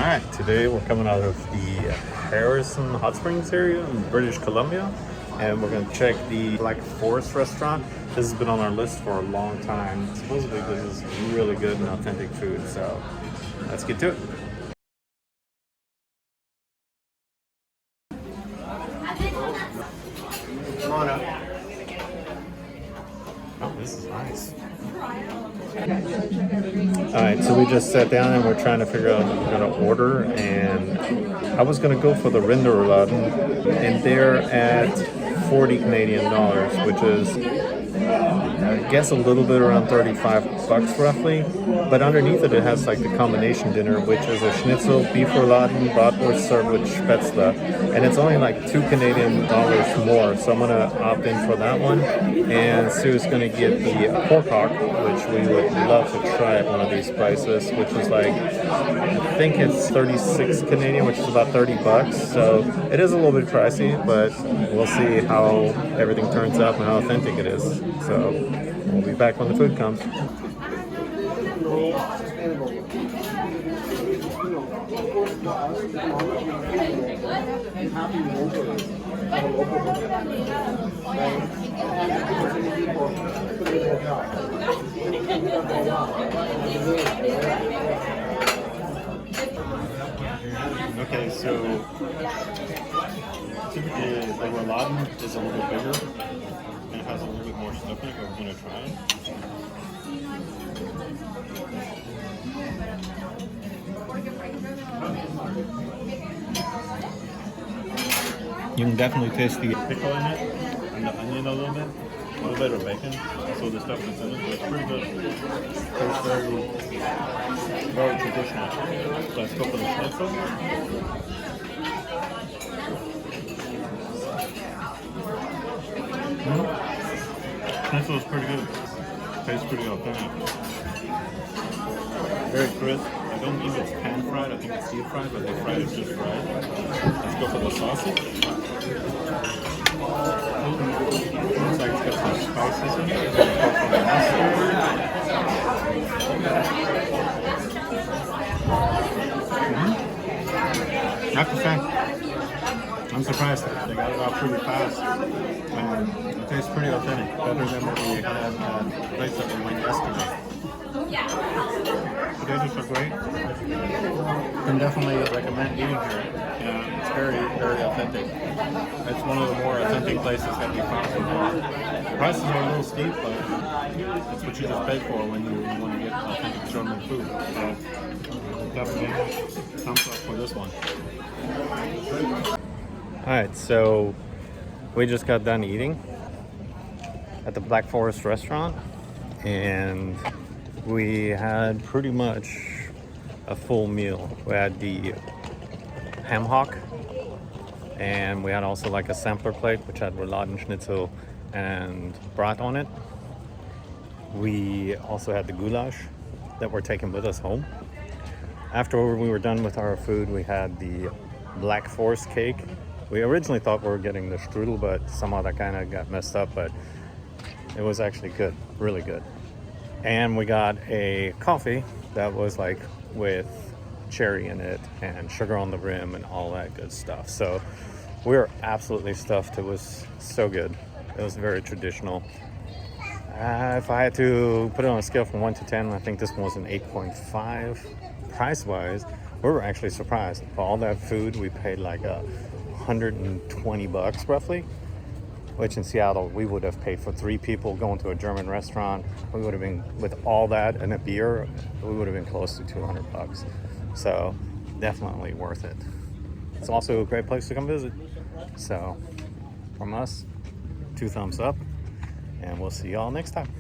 Alright, today we're coming out of the Harrison Hot Springs area in British Columbia, and we're going to check the Black Forest restaurant. This has been on our list for a long time. Supposedly this is really good and authentic food, so let's get to it. Come on up. Oh, this is nice. Alright, so we just sat down and we're trying to figure out what we're going to order, and I was going to go for the Rinderrouladen, and they're at 40 Canadian dollars, which is, I guess, a little bit around 35 bucks roughly, but underneath it, it has like the combination dinner, which is a schnitzel, beef rouladen, bratwurst served with spätzle, and it's only like 2 Canadian dollars more, so I'm going to opt in for that one, and Sue's going to get the pork hock, which we would love to try at one of these prices, which is like, I think it's 36 Canadian, which is about 30 bucks, so it is a little bit pricey, but we'll see how everything turns out and how authentic it is. So we'll be back when the food comes. Okay, so typically the rouladen is a little bigger and it has a little bit more stuff in it, but we're going to try it. You can definitely taste the pickle in it and the onion a little bit of bacon, so the stuff that's in it, but it's pretty good. It's very traditional. So let's go for the schnitzel. Schnitzel is pretty good. Tastes pretty authentic. Very crisp. I don't think it's pan fried. I think it's deep fried, but they fried it just right. Let's go for the sausage. Looks like it's got some spices in it. Let's go for the mustard. I have to say, I'm surprised they got it out pretty fast. It tastes pretty authentic, better than what we had at the place that we went yesterday. Potatoes are great. Can definitely recommend eating here. It's very, very authentic. It's one of the more authentic places that we found so far. The prices are a little steep, but it's what you just pay for when you want to get authentic German food. So definitely thumbs up for this one. Alright, so we just got done eating at the Black Forest restaurant, and we had pretty much a full meal. We had the ham hock, and we had also like a sampler plate which had rouladen, schnitzel, and brat on it. We also had the goulash that we're taking with us home. After we were done with our food, we had the Black Forest cake. We originally thought we were getting the strudel, but somehow that kind of got messed up, but it was actually good, really good. And we got a coffee that was like with cherry in it and sugar on the rim and all that good stuff. So we were absolutely stuffed. It was so good. It was very traditional. If I had to put it on a scale from 1 to 10, I think this one was an 8.5. Price-wise, we were actually surprised. For all that food, we paid like 120 bucks roughly, which in Seattle we would have paid for 3 people going to a German restaurant. We would have been, with all that and a beer, we would have been close to 200 bucks. So definitely worth it. It's also a great place to come visit. So from us, 2 thumbs up, and we'll see y'all next time.